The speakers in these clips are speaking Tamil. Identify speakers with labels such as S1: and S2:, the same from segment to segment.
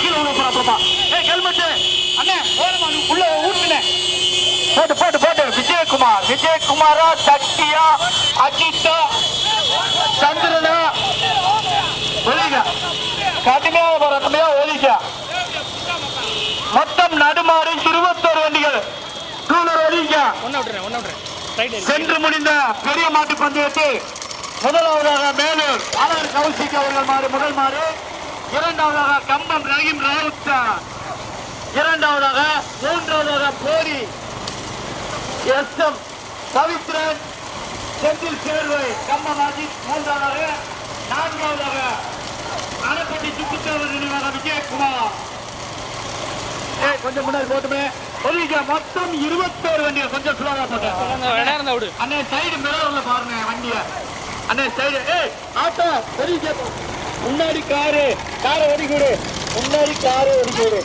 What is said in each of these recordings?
S1: கீழே உள்ள போறா. ஹெல்மெட் அண்ணே உள்ள ஊட்டுனேன். போட்டு போட்டு போட்டு. விஜயகுமாரா, சக்தியா, அஜித்தா, சந்திரனா ஒலிக்க கடுமையாக போராட்டமையா ஒலிக்க. மொத்தம் நடுமாறி 21 வண்டிகள் டூலர் ஒலிக்க. சென்று முடிந்த பெரிய மாட்டு பந்தயத்தில் முதலாவதாக மேலூர் அலர் கௌசிக் அவர்கள் மாறு முதல் மாறு. இரண்டாவதாக கம்பம் ரஹீம் ராவுத். இரண்டாவதாக மூன்றாவதாக போரி எஸ்எம் பவித்ரன் செந்தில் சேர்வை கம்பம் அஜித். மூன்றாவதாக நான்காவதாக அணப்பட்டி சுக்குத்தேவர் நினைவாக விஜயகுமார். கொஞ்சம் முன்னாடி போட்டுமே ஒலிக்க. மொத்தம் 21 வண்டிகள். கொஞ்சம் ஸ்லோவா போட்டேன் அண்ணே. சைடு மிரர்ல பாருங்க வண்டிய அண்ணே. சைடு ஆட்டோ ஒலிக்க. முன்னாடி காரு ஒடிக்கூடு. முன்னாடி காரு ஒடிக்கூடு.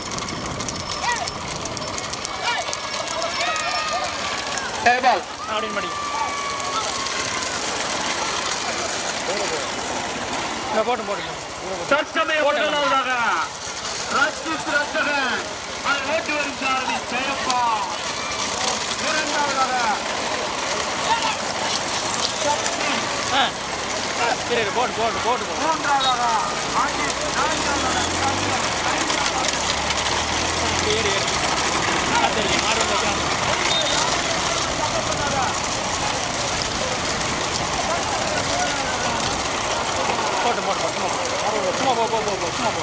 S1: போட்டு போட்டு தற்சமய முதலாவதாக ரச்சித் ரத்தகன் அதை ஓட்டு வரும் சாரதி ஜெயப்பா. இரண்டாவதாக போட்டு போட்டு போட்டு. மூன்றாவதாக போட்டு போட்டு சும்மா போ சும்மா போ.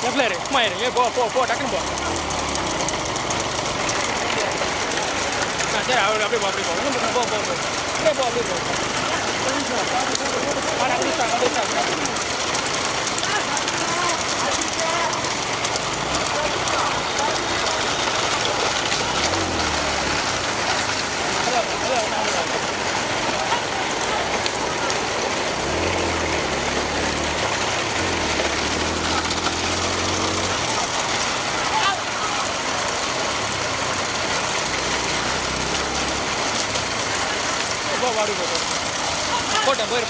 S1: எப்படி சும்மா இரு. போ டக்குன்னு போ. சரி அவர் அப்படியே போ அப்படியே போ. அப்படியே போ அப்படியே போ. போட்டேன் போயிரு.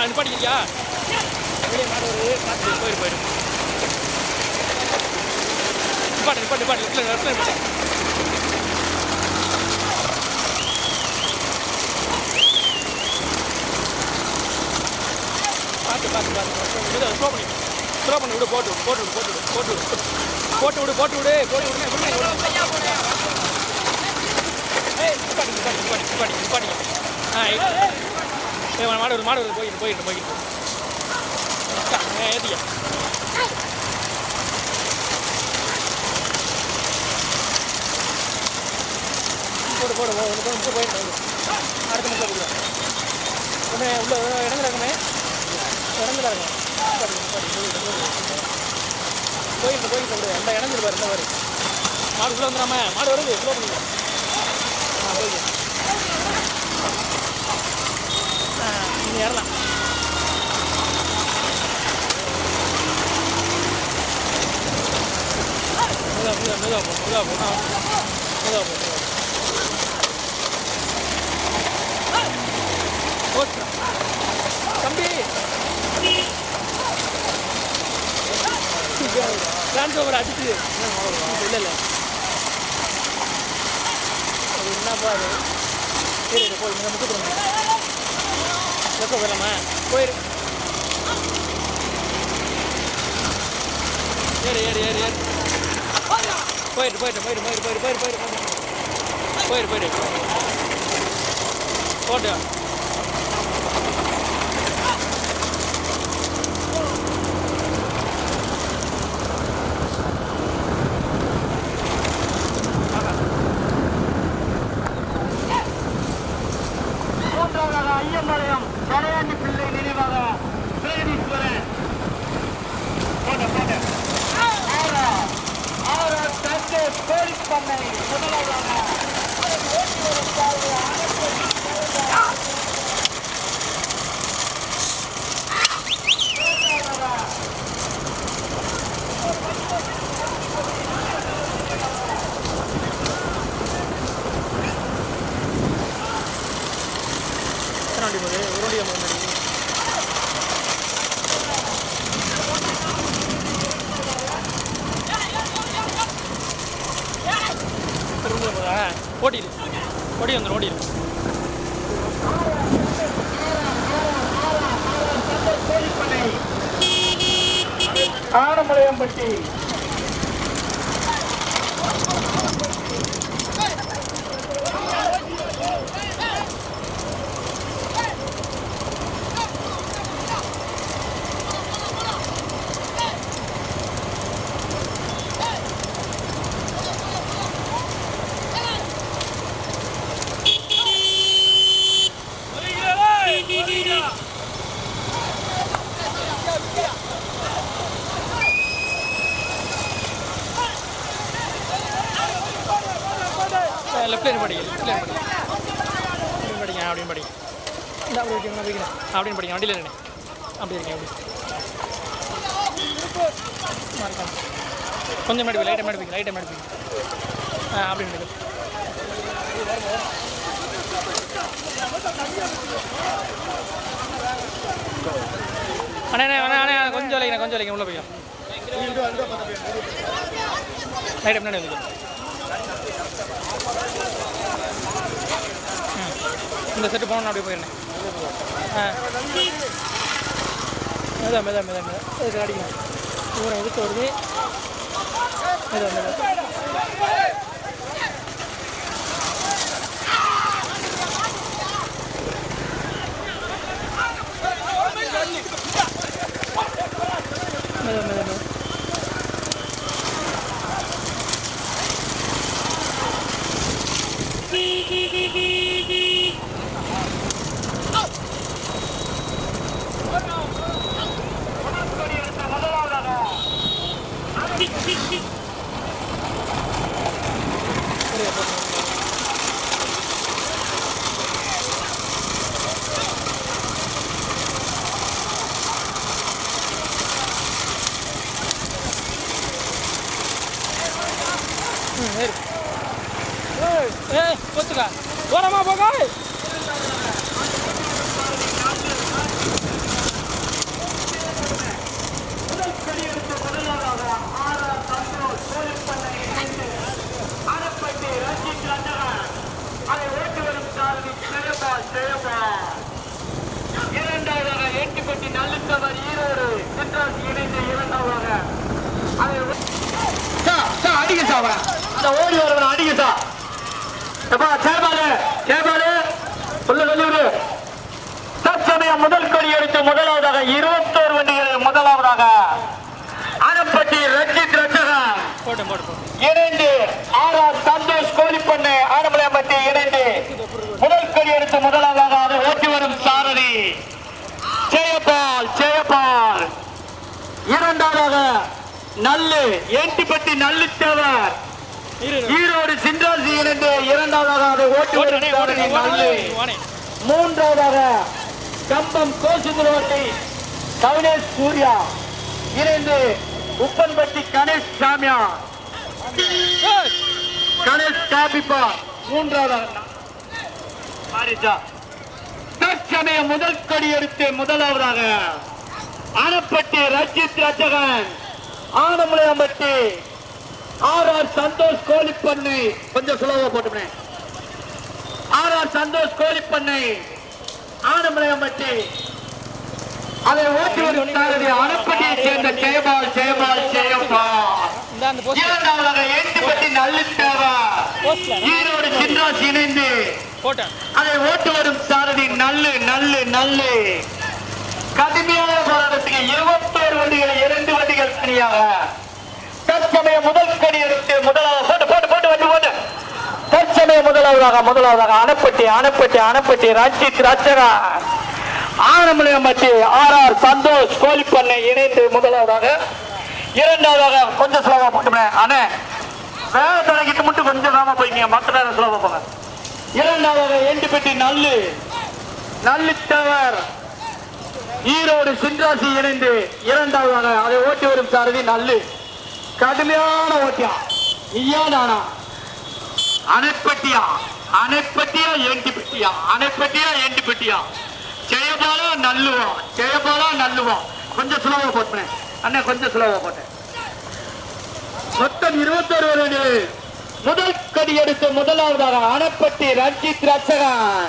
S1: நிப்பாட்டிக்கிறியா? போயிரு. நிப்பாட்டு. பார்த்து ஸ்லோ பண்ணி விடு. போட்டு விடு. மாடு போயிட்டு ஏத்தியா. போடு போயிட்டு அடுத்த முட்டை கொடுக்குறேன். உள்ள இடத்துல இருக்குமே போயிட்டு அந்த இடத்துல பாரு. இந்த மாதிரி மாடு உள்ள வந்துடாம மாடு வருது. ஸ்லோ பண்ணிக்கலாம். நீ ஏறலாம். மெதுவா போ. தம்பி டிரான்ஸ்ஃபர் அடிச்சு இல்லை அது என்னப்பா அது. சரி போய் இங்கே முக்கிய போயிடலாமா? போயிரு. ஏறு போயிட்டு போட்டு ஐயம்பாளையம் கரையாண்டி பிள்ளை நினைவாக பேரீஸ்வரன் தந்தை போலீஸ் பண்ணை முதலாவதாக
S2: ஓடிடு ஓடி வந்துடும் ஓடிடு.
S1: ஆனமலையம்பட்டி
S2: லெஃப்ட்லேருந்து படிங்க படிங்க அப்படின்னு படிங்க இந்த அப்படி வைக்கணும் வைக்கிறேன் அப்படின்னு படிங்க வண்டியில் இருங்க அப்படி இருக்கேன் அப்படி கொஞ்சம் மாடி லைட்டாக மாடிப்பீங்க அப்படின்னு இருக்கு. அண்ணே கொஞ்சம் வைங்க உள்ளே போய்க்கலாம் லைட்டாக முன்னாடி வந்துக்கலாம். இந்த செட்டு போகணும் அப்படியே போயிருந்தேன். மெதா இதுக்கு அடிக்கணும் தூரம் எதுக்கு வருது மெதா கொத்துக்கா ஓரமா போக
S1: இரண்டாவதாக எட்டுப்பட்டி நல்லுத்தவர் ஈரோடு சின்ராசி இணைந்து இரண்டாவதாக அடிக்க சாவ இந்த ஓடி வரவன் அடிக்க சா சேபாலு சொல்லு தற்சமயம் முதல் கொடி எடுத்து முதலாவதாக 21 வண்டிகளில் முதலாவதாக ஆனப்பட்டி ரஞ்சித் ரச்சகன் இணைந்து ஆர்ஆர் சந்தோஷ் கோழிப்பண்ணு ஆனமலையம்பட்டி இணைந்து முதல் கொடி எடுத்து முதலாவதாக அதை ஓட்டி வரும் சாரதி ஜெயபால் இரண்டாவதாக நல்லு ஏட்டிப்பட்டி நல்லுத்தவர் ஈரோடு சின்ராசி இணைந்து இரண்டாவதாக அதை ஓட்டி வரும் சாரதி நல்லு மூன்றாவதாக கம்பம் கோசுந்தரோட்டி கவினேஷ் சூர்யா இணைந்து உப்பன்பட்டி கணேஷ் சாமியா கணேஷ் காபிப்பா மூன்றாவதாக தற்சமய முதல் கொடி எடுத்து முதலாவதாக ஆனப்பட்டி ரஞ்சித் ரச்சகன் ஆனமலையம்பட்டி ஆர்ஆர் சந்தோஷ் கோழிப்பண்ணை கொஞ்சம் சுலபா போட்டுனேன் ஆர்ஆர் சந்தோஷ் கோழிப்பண்ணை ஆனமலையம்பட்டி அதை ஓட்டி வரும் சாரதி ஆனப்பட்டியை சேர்ந்த ஜெயபால் இரண்டாவதாக ஏட்டுப்பட்டி நல்லுத்தவர் ஈரோடு சின்ராசி இணைந்து அதை ஓட்டு வரும் சாரதி நல்லு கடுமையான போராட்டத்துக்கு 21 வண்டிகள் 2 வண்டிகள் தனியாக தற்சமய முதல் கடி எடுத்து முதலாவது போட்டு தற்சமய முதலாவதாக அணப்பட்டி ரஞ்சித் ரச்சகா ஆனமலையம்பட்டி ஆர்ஆர் சந்தோஷ் கோழிப்பண்ணை இணைந்து முதலாவதாக இரண்டாவதாக கொஞ்சம் ஸ்லோவா போட்டு அண்ணே வேலை தொடங்கிட்டு மட்டும் கொஞ்சம் வேகமா போய்ங்க மற்ற நேரம் ஸ்லோவா போங்க. இரண்டாவதாக ஏட்டுப்பட்டி நல்லுத்தவர் ஈரோடு சின்ராசி இணைந்து இரண்டாவதாக அதை ஓட்டி வரும் சாரதி நல்லு கடுமையான ஓட்டியா நீயா நானா அணைப்பட்டியா ஏண்டிப்பட்டியா ஜெயபாலா நல்லுவா கொஞ்சம் சுலபா போட்டேன் அண்ணே கொஞ்சம் சுலபா போட்டேன் மொத்தம் 21 முதல் கடி எடுத்து முதலாவதாக அணப்பட்டி ரஞ்சித் ரட்சகன்,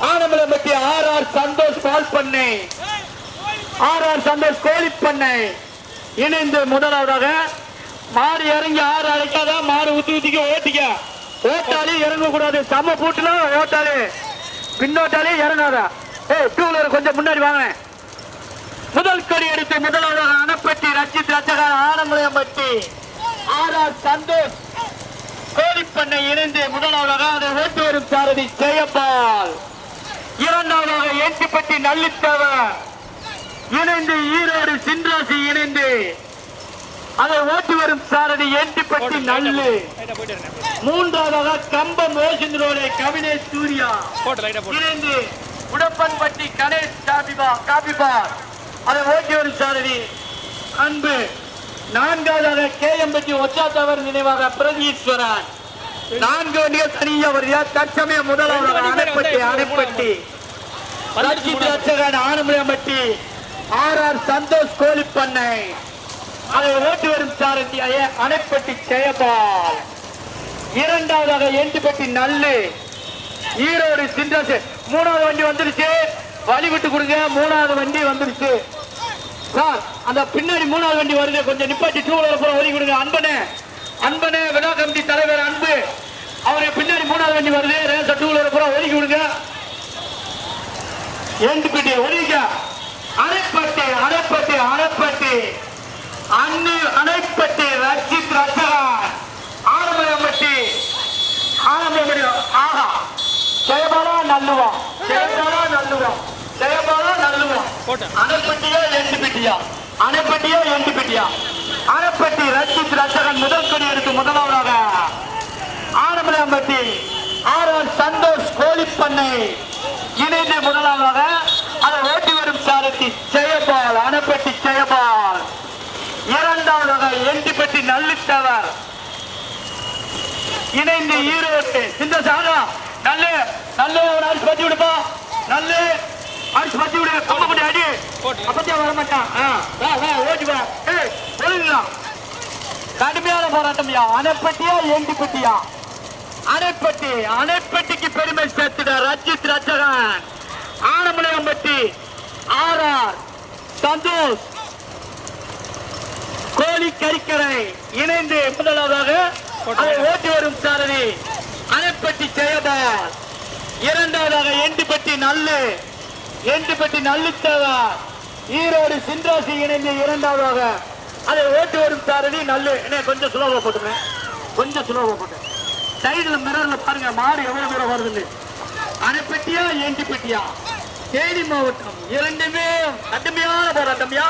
S1: ஆனமலைப்பட்டி ஆர் சந்தோஷ் பால் பண்ணை, ஆர் சந்தோஷ் கோழி பண்ணை இணைந்து முதலாவதாக. மாடு இறங்கி ஆறு அழைக்காத, மாடு ஊத்தி ஊத்திக்க ஓட்டிக்க. ஓட்டாளி இறங்க கூடாது, சம பூட்டுல ஓட்டாளி, பின்னோட்டாளி இறங்காத. டூ வீலர் கொஞ்சம் முன்னாடி வாங்க. முதல் கடி எடுத்து முதலாவதாக அணப்பட்டி ரஞ்சித் ரட்சகன், ஆனமலைப்பட்டி ஆர் சந்தோஷ் கோழிப்பண்ணை இணைந்து முதலாவதாக அதை ஓட்டு வரும் சாரதி ஜெயபால், இரண்டாவதாக ஏட்டிப்பட்டி நல்லித்தவர் இணைந்து ஈரோடு சின்ராசி இணைந்து அதை ஓட்டி வரும் சாரதி ஏட்டிப்பட்டி நல்லு, மூன்றாவதாக கம்பம் ஓசிந்தரோட கவினேஷ் சூர்யா இணைந்து உடப்பன்பட்டி கணேஷ் காபிபார் அதை ஓட்டி வரும் சாரதி அன்பு, நான்காவதாக கேஎம்பட்டி ஒச்சாத்தவர் நினைவாக பிரதீஸ்வரன், நான்கு வண்டிகள் தனியா வருகிறார். தற்சமயம் முதலாவதாக அணைப்பட்டி ரஞ்சித் ரட்சகன், ஆனமலைப்பட்டி ஆர் சந்தோஷ் கோழி பண்ணை அதை ஓட்டி வரும் சாரதி அணைப்பட்டி ஜெயபால், இரண்டாவதாக எண்டிப்பட்டி நல்லு ஈரோடு சின்ராசு. மூணாவது வண்டி வந்துருச்சு, வழி விட்டு கொடுங்க. மூணாவது வண்டி வந்துருச்சு சார், அந்த பின்னாடி மூணாவது வண்டி வருது, கொஞ்சம் நிப்பாட்டி டூ வீலர் பூரா ஒதுக்கி கொடுங்க. அன்பனே விழா கமிட்டி தலைவர் அன்பு, அவருக்கு பின்னாடி மூணாவது வண்டி வருது, ரேச டூ வீலர் பூரா ஒதுக்கி கொடுங்க. எண்டிப்பட்டி ஒதுக்க அணைப்பட்டி அணைப்பட்டி ரஞ்சித் ரட்சகன், ஆனமலைப்பட்டி ஆஹா ஜெயபாலா நல்லுவா அணைப்பட்டி ரஞ்சித் ரட்சகன் முதல் கொடி எடுத்து முதலாவதாக ஆனமலைப்பட்டி ஆர் சந்தோஷ் கோழி பண்ணை இணைந்து முதலாவதாக அதை ஓட்டி வரும் சாரதி ஜெயபால், அணைப்பட்டி ஜெயபால், இரண்டாவதாக எண்டிப்பட்டி நல்லித்தவர் இணைந்து ஈரோடு இந்த சாகா நல்ல அரிசி பத்தி விடுப்பா, நல்ல அரிசி பத்தி விடு, கம்பப்பட்டி அடி அப்பத்தியா வர மாட்டான். ஓட்டிப்பா ஒழுங்கலாம். கடுமையான போராட்டம்யா. அணைப்பட்டியா எண்டிப்பட்டியா? அணைப்பட்டிக்கு பெருமை சேர்த்துட ரஞ்சித் ரட்சகன், ஆனமலைப்பட்டி ஆர் சந்தோஷ் கோழி கறிக்கரை இணைந்து முதலாவதாக அதை ஓட்டி வரும் சாரதி அணைப்பட்டி ஜெயபால், இரண்டாவதாக எண்டிப்பட்டி நல்லுத்தவர் ஈரோடு சின்ராசி இணைந்து இரண்டாவதாக அதை ஓட்டி வரும் சாரதி நல்லு. கொஞ்சம் சுலோவா போட்டு சைடுல மிரர்ல பாருங்க மாடு எவ்வளவு தூரம் வருது. அணைப்பட்டியா எண்டிப்பட்டியா? தேனி மாவட்டம் இரண்டுமே கடுமையான போராட்டம்யா.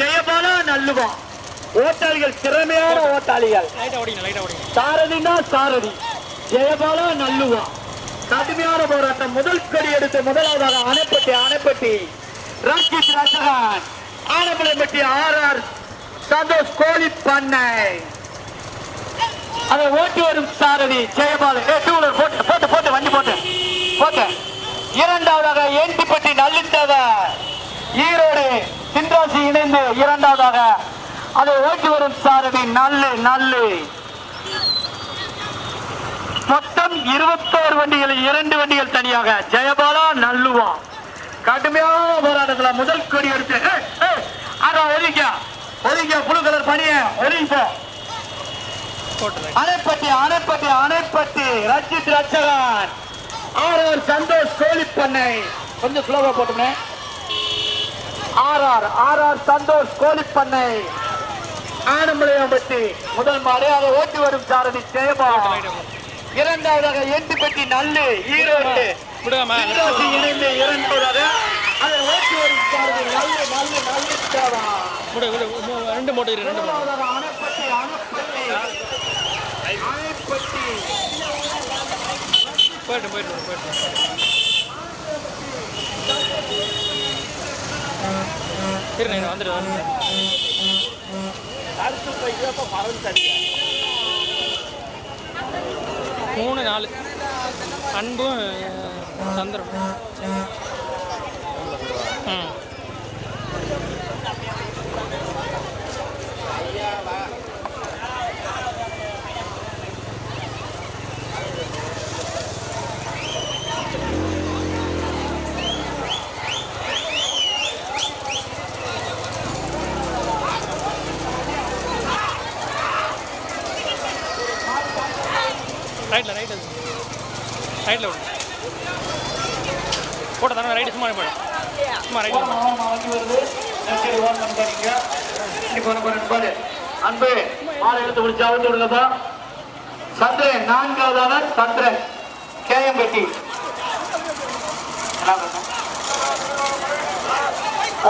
S1: ஜெயபாலா நல்லுவா ஓட்டாளிகள், திறமையான ஓட்டாளிகள். சாரதினா சாரதி, ஜெயபாலா நல்லுவா கடுமையான போராட்டம். முதல் கடி எடுத்து முதலாவதாக அணைப்பட்டி ரஞ்சித் ரட்சகன், ஆனமலைப்பட்டி ஆர் சந்தோஷ் கோழி பண்ணை அதை ஓட்டி வரும் சாரதி ஜெயபால். போட்டு வண்டி போட்டு. இரண்டாவதாக எண்டிப்பட்டி நல்லித்தவர் ஈரோடு சின்ராசி இணைந்து இரண்டாவதாக அதை ஓட்டி வரும் சாரதி நல்லு. மொத்தம் 21 வண்டிகள், 2 வண்டிகள் தனியாக. ஜெயபாலா நல்லுவா கடுமையான போராட்டத்துல முதல் கொடி எடுத்து ஒதுங்க புழு கலர் பணிய ஒதுங்கி அணைப்பட்டி ரஞ்சித் ரட்சகன், ஆர் சந்தோஷ் கோழி பண்ணை. கொஞ்சம் ஸ்லோவா போட்டுமே. ஆர் சந்தோஷ் கோழி பண்ணை ஆனமலைப்பட்டி முதல் மாடு அதை ஓட்டி வரும் சாரதி ஜெயபால், இரண்டாவதாக எண்டிப்பட்டி நல்லு ஈரோடு இணைந்து இரண்டாவதாக அதை ஓட்டி வரும் சாரதி நல்லு போயிட்டு வந்துட்டு 3-4 அன்பும் சந்திரன்.
S2: ரைட்டில் விடு போட்ட தானே ரைட்டு சும்மா போடு சும்மா ரைட்டில்
S1: வண்டி வருது அன்பு மாலை எடுத்து முடிச்சு அழுத்து விடுங்கப்பா. சந்திரன் 4வது சந்திரன் கேஎம்பட்டி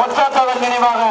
S1: ஒற்றாத்தவர் நினைவாக